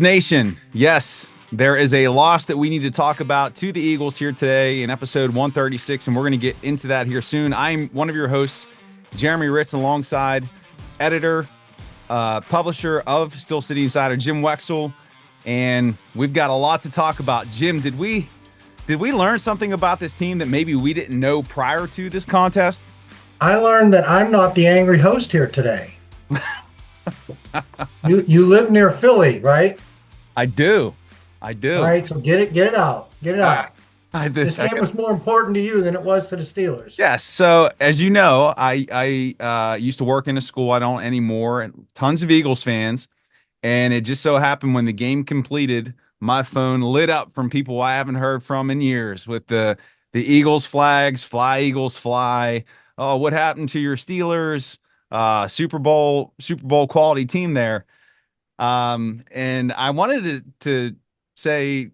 Nation, yes, there is a loss that we need to talk about to the Eagles here today in episode 136, and we're going to get into that here soon. I'm one of your hosts, Jeremy Ritz, alongside editor, publisher of Steel City Insider, Jim Wexell, and we've got a lot to talk about. Jim, did we learn something about this team that maybe we didn't know prior to this contest? I learned that I'm not the angry host here today. You live near Philly, right? I do. All right, so get it out. This game was more important to you than it was to the Steelers. Yes. So as you know, I used to work in a school. I don't anymore. And tons of Eagles fans, and it just so happened when the game completed, my phone lit up from people I haven't heard from in years with the Eagles flags, fly Eagles fly. Oh, what happened to your Steelers? Super Bowl quality team there. And I wanted to say,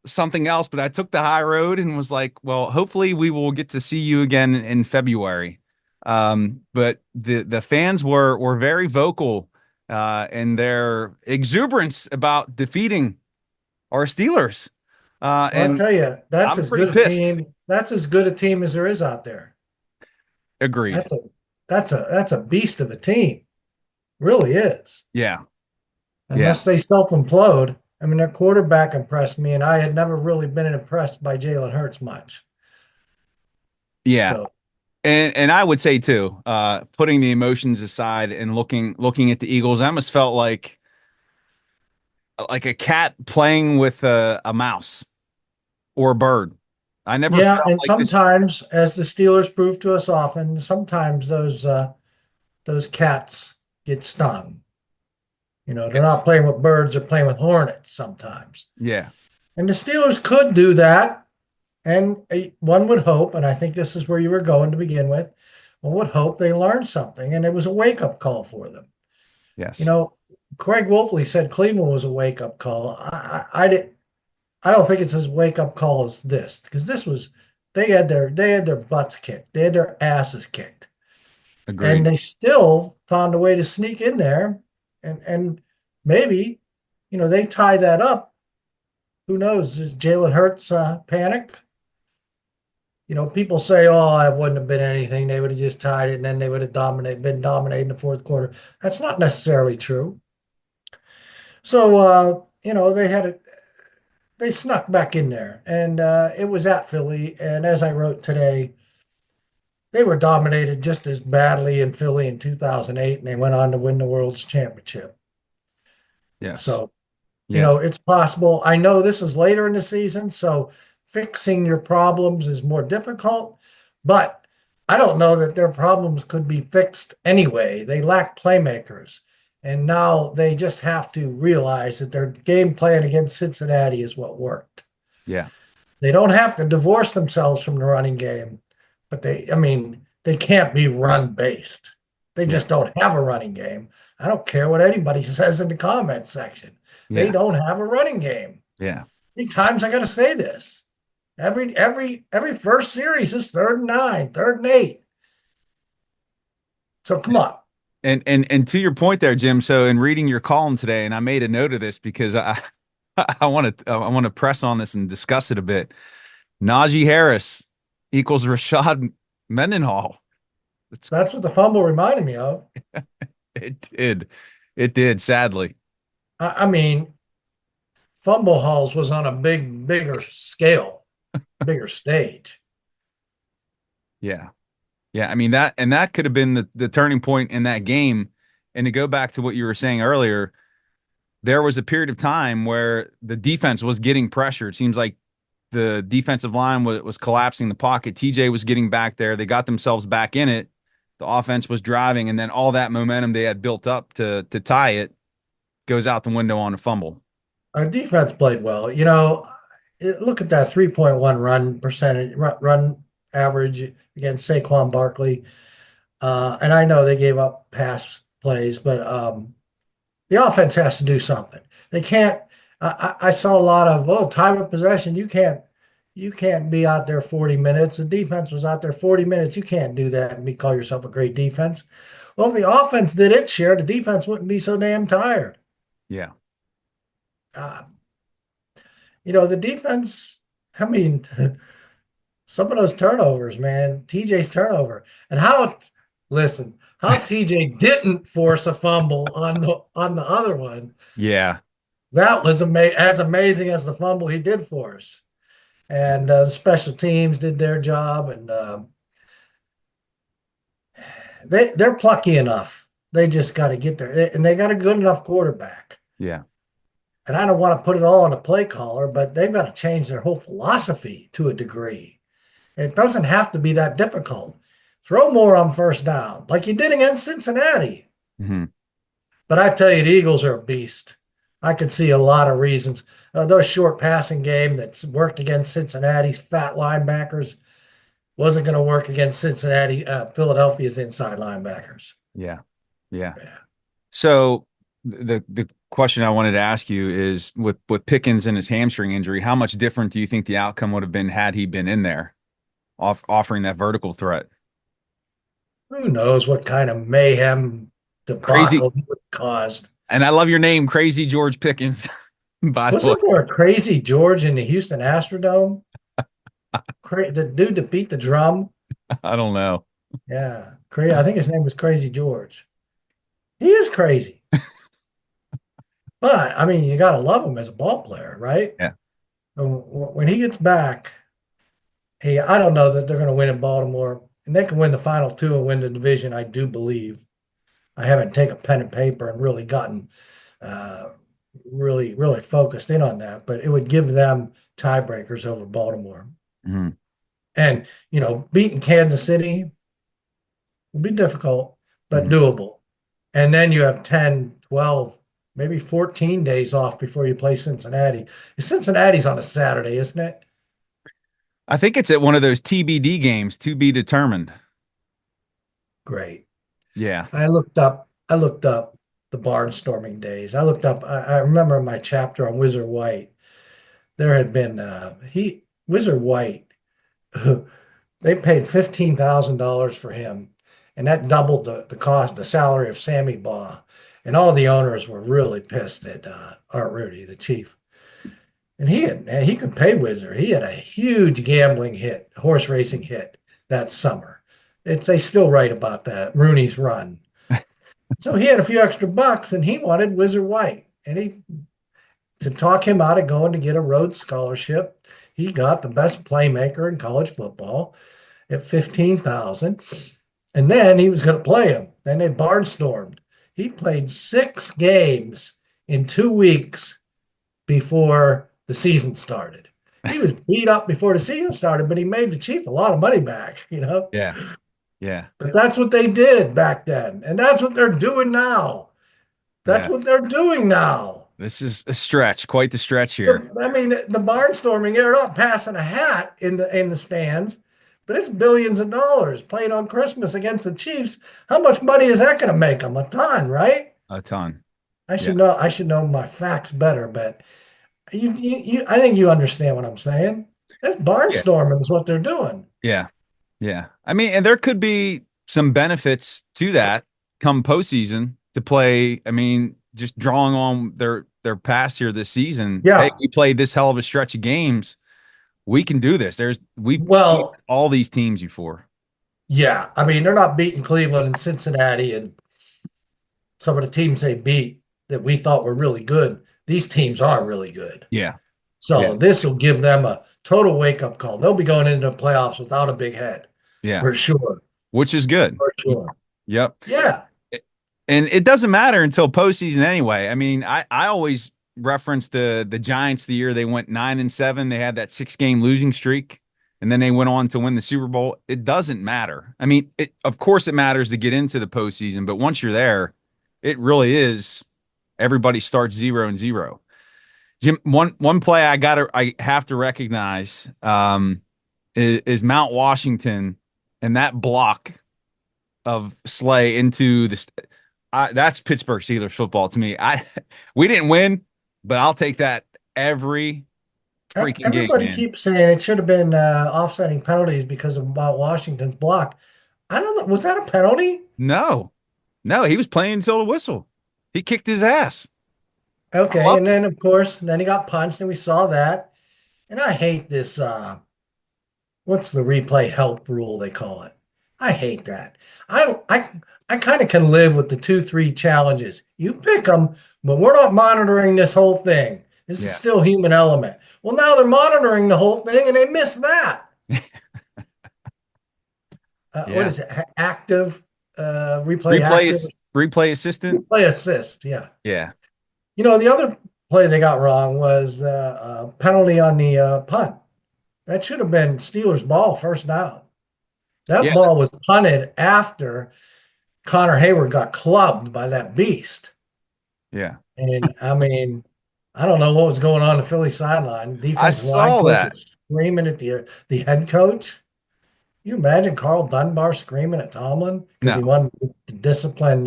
something else, but I took the high road and was like, well, hopefully we will get to see you again in February. But the fans were very vocal, in their exuberance about defeating our Steelers. And I'll tell you, that's I'm as pretty good pissed. a team. That's as good a team as there is out there. Agreed. That's a beast of a team. Really is. Yeah. Unless they self-implode. I mean, their quarterback impressed me, and I had never really been impressed by Jalen Hurts much. Yeah. So, and I would say too, putting the emotions aside and looking at the Eagles, I almost felt like a cat playing with a mouse or a bird. I never felt and like sometimes, as the Steelers prove to us often, sometimes those cats get stung. They're not playing with birds, they're playing with hornets sometimes. Yeah. And the Steelers could do that. And one would hope, and I think this is where you were going to begin with, one would hope they learned something, and it was a wake-up call for them. Yes. Craig Wolfley said Cleveland was a wake-up call. I don't think it's as wake-up call as this, because this was they had their butts kicked, they had their asses kicked. Agreed. And they still found a way to sneak in there. And maybe, they tie that up. Who knows? Is Jalen Hurts panic? People say, "Oh, it wouldn't have been anything. They would have just tied it, and then they would have been dominating the fourth quarter." That's not necessarily true. So, they snuck back in there, and it was at Philly. And as I wrote today, they were dominated just as badly in Philly in 2008, and they went on to win the World's Championship. Yes. So, it's possible. I know this is later in the season, so fixing your problems is more difficult, but I don't know that their problems could be fixed anyway. They lack playmakers, and now they just have to realize that their game plan against Cincinnati is what worked. Yeah. They don't have to divorce themselves from the running game. But they can't be run-based. They just don't have a running game. I don't care what anybody says in the comments section. Yeah. They don't have a running game. Yeah. How many times I got to say this? Every first series is 3rd and 9, 3rd and 8. So come on. And to your point there, Jim. So in reading your column today, and I made a note of this because I want to press on this and discuss it a bit. Najee Harris equals Rashad Mendenhall. That's what the fumble reminded me of. It did, sadly. I mean, Fumble Halls was on a bigger scale, bigger stage. Yeah. I mean, that could have been the turning point in that game. And to go back to what you were saying earlier, there was a period of time where the defense was getting pressure. It seems like the defensive line was collapsing the pocket. TJ was getting back there. They got themselves back in it. The offense was driving, and then all that momentum they had built up to tie it goes out the window on a fumble. Our defense played well. Look at that 3.1 run average against Saquon Barkley. And I know they gave up pass plays, but the offense has to do something. They can't. I saw a lot of time of possession. You can't be out there 40 minutes. The defense was out there 40 minutes. You can't do that and call yourself a great defense. Well, if the offense did its share, the defense wouldn't be so damn tired. Yeah. uh, the defense, I mean, some of those turnovers, man, TJ's turnover, and listen, how TJ didn't force a fumble on the other one. Yeah. That was as amazing as the fumble he did force. And the special teams did their job, and they're plucky enough. They just got to get there, and they got a good enough quarterback. Yeah. And I don't want to put it all on a play caller, but they've got to change their whole philosophy to a degree. It doesn't have to be that difficult. Throw more on first down, like you did against Cincinnati. Hmm. But I tell you, the Eagles are a beast. I could see a lot of reasons. Those short passing game that's worked against Cincinnati's fat linebackers wasn't going to work against Philadelphia's inside linebackers. Yeah. Yeah. Yeah. So the question I wanted to ask you is with Pickens and his hamstring injury, how much different do you think the outcome would have been had he been in there offering that vertical threat? Who knows what kind of mayhem Crazy. debacle he would have caused. And I love your name, Crazy George Pickens, by the way. Wasn't there a crazy George in the Houston Astrodome? The dude that beat the drum. I don't know. Yeah. I think his name was Crazy George. He is crazy. But I mean, you got to love him as a ball player, right? Yeah. When he gets back, I don't know that they're going to win in Baltimore, and they can win the final two and win the division. I do believe. I haven't taken pen and paper and really gotten uh, really focused in on that, but it would give them tiebreakers over Baltimore. Mhm. And beating Kansas City will be difficult, but Mhm. doable. And then you have 10, 12, maybe 14 days off before you play Cincinnati. Cincinnati's on a Saturday, isn't it? I think it's at one of those TBD games, to be determined. Great. Yeah. I looked up the barnstorming days. I remember my chapter on Wizard White. There had been Wizard White, they paid $15,000 for him, and that doubled the salary of Sammy Baugh. And all the owners were really pissed at Art Rudy, the chief. And he could pay Wizard. He had a huge gambling hit, horse racing hit that summer. They still write about that, Rooney's Run. So he had a few extra bucks, and he wanted Wizard White. And to talk him out of going to get a Rhodes Scholarship, he got the best playmaker in college football at 15,000. And then he was going to play him. Then they barnstormed. He played 6 games in 2 weeks before the season started. He was beat up before the season started, but he made the Chief a lot of money back. Yeah. Yeah. But that's what they did back then. And that's what they're doing now. That's Yeah. what they're doing now. This is a stretch, quite the stretch here. I mean, the barnstorming, they're not passing a hat in the stands, but it's billions of dollars playing on Christmas against the Chiefs. How much money is that going to make them? A ton, right? A ton. I Yeah. should know. I should know my facts better, but I think you understand what I'm saying. That's Yeah. barnstorming is what they're doing. Yeah. Yeah. I mean, and there could be some benefits to that come postseason to play. I mean, just drawing on their past here this season. Hey, Yeah. we played this hell of a stretch of games. We can do this. We've seen Well, all these teams before. yeah. I mean, they're not beating Cleveland and Cincinnati and some of the teams they beat that we thought were really good. These teams are really good. Yeah. Yeah. So this will give them a total wake-up call. They'll be going into the playoffs without a big head, Yeah. for sure. Which is good. For sure. Yep. Yeah. And it doesn't matter until postseason anyway. I mean, I always reference the Giants the year they went 9-7. They had that 6-game losing streak, and then they went on to win the Super Bowl. It doesn't matter. I mean, of course it matters to get into the postseason, but once you're there, it really is everybody starts 0-0. Jim, one play I have to recognize is Mount Washington and that block of Slay into that's Pittsburgh Steelers football to me. We didn't win, but I'll take that every freaking game, Everybody man. keeps saying it should have been offsetting penalties because of about Washington's block. I don't know. Was that a penalty? No, he was playing until the whistle. He kicked his ass. I Okay, love and then of course, then he got punched, and we saw that. And I hate this. What's the replay help rule they call it? I hate that. I kind of can live with the 2-3 challenges. You pick them, but we're not monitoring this whole thing. This is Yeah. still human element. Well, now they're monitoring the whole thing, and they miss that. What Yeah. is it? Active, replay active, Replay assistant. replay assist. Yeah. Yeah. The other play they got wrong was a penalty on the punt. That should have been Steelers' ball, first down. That Yeah. ball was punted after Connor Hayward got clubbed by that beast. Yeah. And I mean, I don't know what was going on the Philly sideline. I Defensive line saw coach that. was screaming at the head coach. You imagine Carl Dunbar screaming at Tomlin because he No. wanted to discipline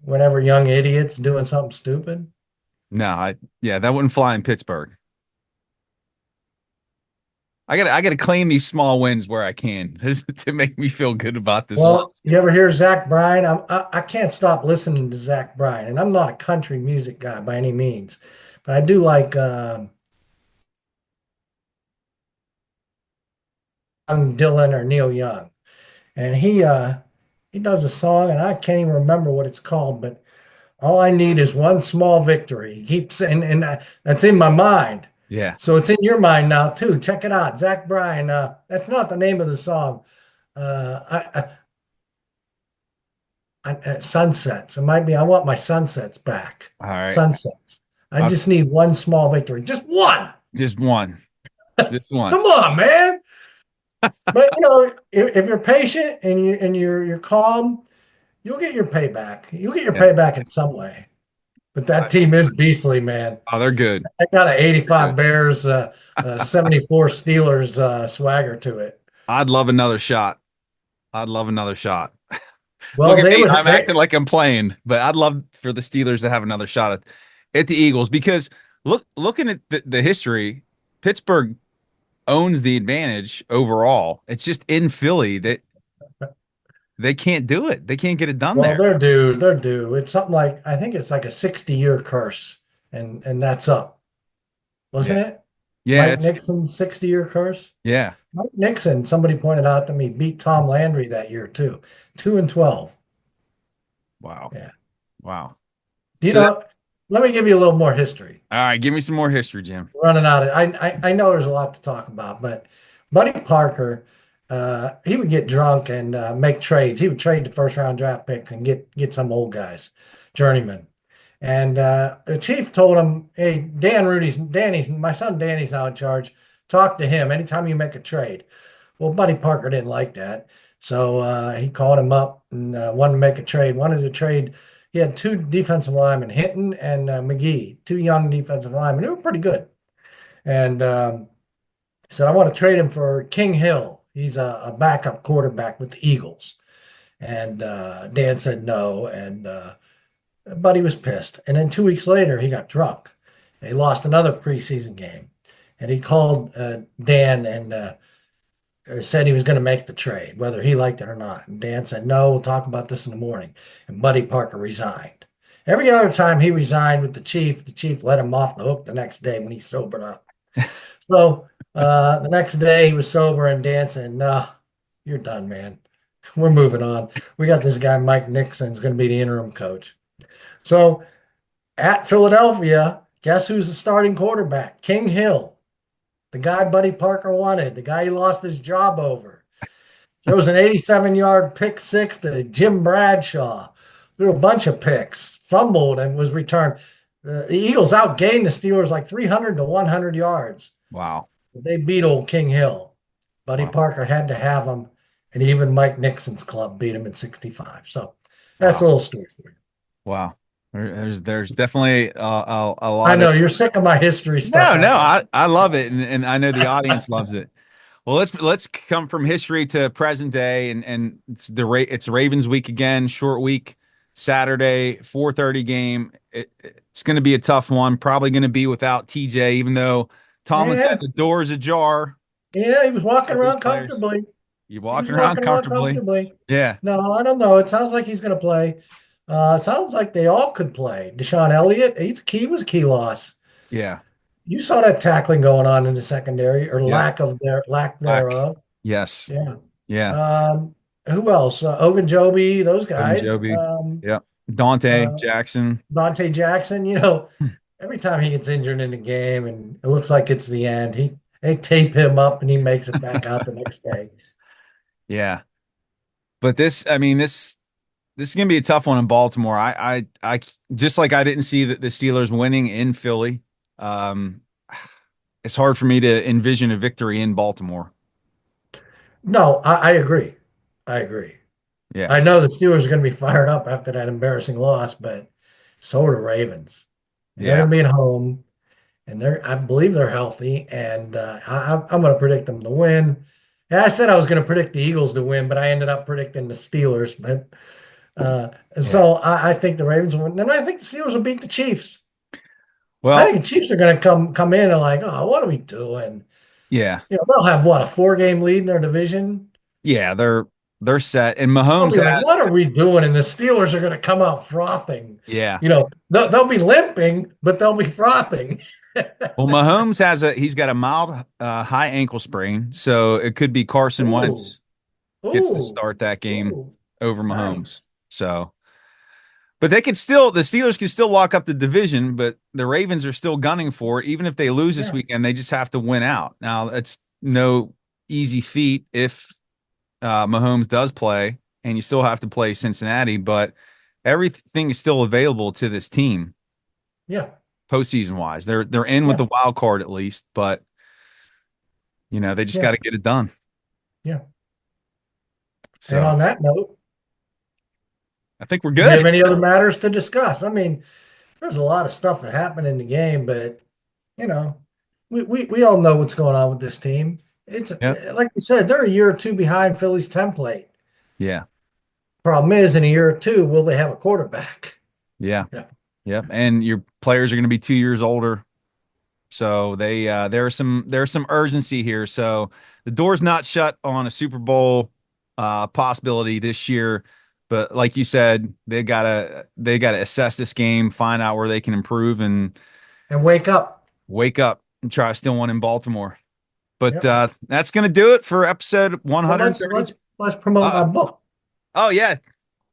whatever young idiots doing something stupid. No. Yeah, that wouldn't fly in Pittsburgh. I gotta claim these small wins where I can to make me feel good about this Well, loss. you ever hear Zach Bryan? I can't stop listening to Zach Bryan, and I'm not a country music guy by any means, but I do like Dylan or Neil Young, and he does a song, and I can't even remember what it's called, but all I need is one small victory. He keeps saying, and that's in my mind. Yeah. So it's in your mind now too. Check it out, Zach Bryan. That's not the name of the song. Sunsets. It might be. I want my sunsets back. All right. Sunsets. I I'll, just need one small victory. Just one. just one. Just one. Come on, man. But if you're patient and you're calm, you'll get your payback. You'll get your Yeah. payback in some way. But that team is beastly, man. Oh, they're good. I got an They're 85 good. Bears, 74 Steelers swagger to it. I'd love another shot. I'd love another shot. Look Well, at they me. would. I'm acting like I'm playing, but I'd love for the Steelers to have another shot at the Eagles because looking at the history, Pittsburgh owns the advantage overall. It's just in Philly that they can't do it. They can't get it done Well, there. they're due. They're due. It's something like I think it's like a 60-year curse, and that's up, Yeah. wasn't it? Yeah, Mike it's Nixon's 60-year curse. yeah. Mike Nixon, somebody pointed out to me, beat Tom Landry that year too, 2-12. Wow. Yeah. Wow. You So that, know, let me give you a little more history. all right, give me some more history, Jim. Running out of, I know there's a lot to talk about, but Buddy Parker, he would get drunk and make trades. He would trade the first round draft picks and get some old guys, journeyman. And the chief told him, "Hey, Danny's my son Danny's now in charge. Talk to him anytime you make a trade." Well, Buddy Parker didn't like that, so he called him up and wanted to make a trade. Wanted to trade. He had two defensive linemen, Hinton and McGee, two young defensive linemen. They were pretty good. And he said, "I want to trade him for King Hill. He's a backup quarterback with the Eagles." And Dan said no, and Buddy was pissed. And then 2 weeks later, he got drunk. He lost another preseason game, and he called Dan and said he was going to make the trade, whether he liked it or not. And Dan said, "No, we'll talk about this in the morning." And Buddy Parker resigned. Every other time he resigned with the chief let him off the hook the next day when he sobered up. So the next day he was sober, and Dan said, "No, you're done, man. We're moving on. We got this guy, Mike Nixon's going to be the interim coach." So at Philadelphia, guess who's the starting quarterback? King Hill, the guy Buddy Parker wanted, the guy he lost his job over. Throws an 87-yard pick six to Jim Bradshaw. Threw a bunch of picks, fumbled, and was returned. The Eagles outgained the Steelers like 300 to 100 yards. Wow. They beat old King Hill. Buddy Wow. Parker had to have him, and even Mike Nixon's club beat him in 65. So that's a Wow. little story for you. Wow. There's definitely a I lot of know you're sick of my history stuff, no, no, aren't you? I love it, and I know the audience loves it. Well, let's come from history to present day, and it's Ravens week again, short week, Saturday, 4:30 game. It's going to be a tough one. Probably going to be without TJ, even though Tomlin said Yeah, the door is ajar yeah, he was walking of his around players. comfortably. You He was walking around walking around comfortably? comfortably. Yeah, No, I don't know. It sounds like he's going to play. Sounds like they all could play. Deshaun Elliott, he was a key loss. Yeah. You saw that tackling going on in the secondary, or Yep. lack Black. thereof. Yes. Yeah. Yeah. Who else? Ogunjobi, those guys. Ogunjobi. Yep. Dante Uh, Jackson. Dante Jackson. Every time he gets injured in the game, and it looks like it's the end, they tape him up, and he makes it back out the next day. Yeah. But this is gonna be a tough one in Baltimore. I just like I didn't see the Steelers winning in Philly. Um, it's hard for me to envision a victory in Baltimore. No, I agree. I agree. Yeah. I know the Steelers are going to be fired up after that embarrassing loss, but so are the Ravens. And they're Yeah. going to be at home, and I believe they're healthy, and I'm going to predict them to win. Yeah, I said I was going to predict the Eagles to win, but I ended up predicting the Steelers. But Yeah. so I think the Ravens will win, and I think the Steelers will beat the Chiefs. I Well, think the Chiefs are going to come in and like, oh, what are we doing? yeah. They'll have what, a 4-game lead in their division. Yeah, they're set. And They'll Mahomes be like, has what are we doing? And the Steelers are going to come out frothing. yeah. They'll be limping, but they'll be frothing. Well, Mahomes he's got a mild high ankle sprain, so it could be Carson Ooh, Wentz gets to ooh, start that game ooh, over Mahomes. nice. So but the Steelers can still lock up the division, but the Ravens are still gunning for it. Even if they lose this Yeah, weekend, they just have to win out. Now, it's no easy feat if Mahomes does play, and you still have to play Cincinnati, but everything is still available to this team yeah, postseason wise. They're in with yeah, the wild card at least, but they just yeah, got to get it done. yeah. And So on that note, I think we're do we good. have any other matters to discuss? I mean, there's a lot of stuff that happened in the game, but you know, we all know what's going on with this team. It's Yeah. like you said, they're a year or two behind Philly's template. Yeah. Problem is, in a year or two, will they have a quarterback? Yeah. Yeah. Yep. And your players are going to be 2 years older. So there's some urgency here. So the door's not shut on a Super Bowl possibility this year, but like you said, they gotta assess this game, find out where they can improve, and And wake up. wake up and try to steal one in Baltimore. But Yep. that's gonna do it for episode But let's 130. let's let's promote my Uh, book. oh yeah,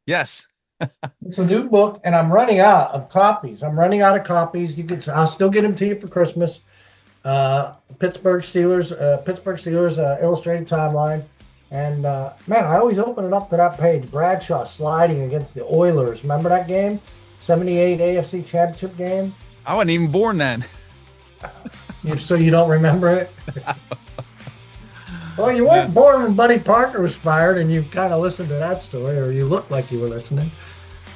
yes, It's a new book, and I'm running out of copies. I'm running out of copies. I'll still get them to you for Christmas. Pittsburgh Steelers illustrated timeline. And man, I always open it up to that page. Bradshaw sliding against the Oilers. Remember that game? 78 AFC Championship game. I wasn't even born then. So you don't remember it? Well, you weren't born when Buddy Parker was fired, and you kind of listened to that story, or you looked like you were listening.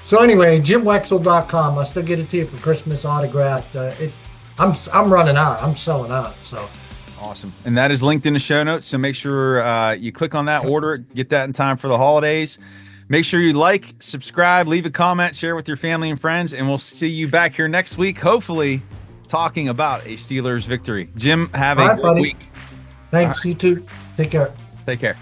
So anyway, JimWexel.com. I'll still get it to you for Christmas autographed. I'm running out. I'm selling out. So Awesome. And that is linked in the show notes. So make sure you click on that, order it, get that in time for the holidays. Make sure you like, subscribe, leave a comment, share with your family and friends, and we'll see you back here next week, hopefully talking about a Steelers victory. Jim, have all a right, great buddy. week. Thanks. You too. Take care. Take care.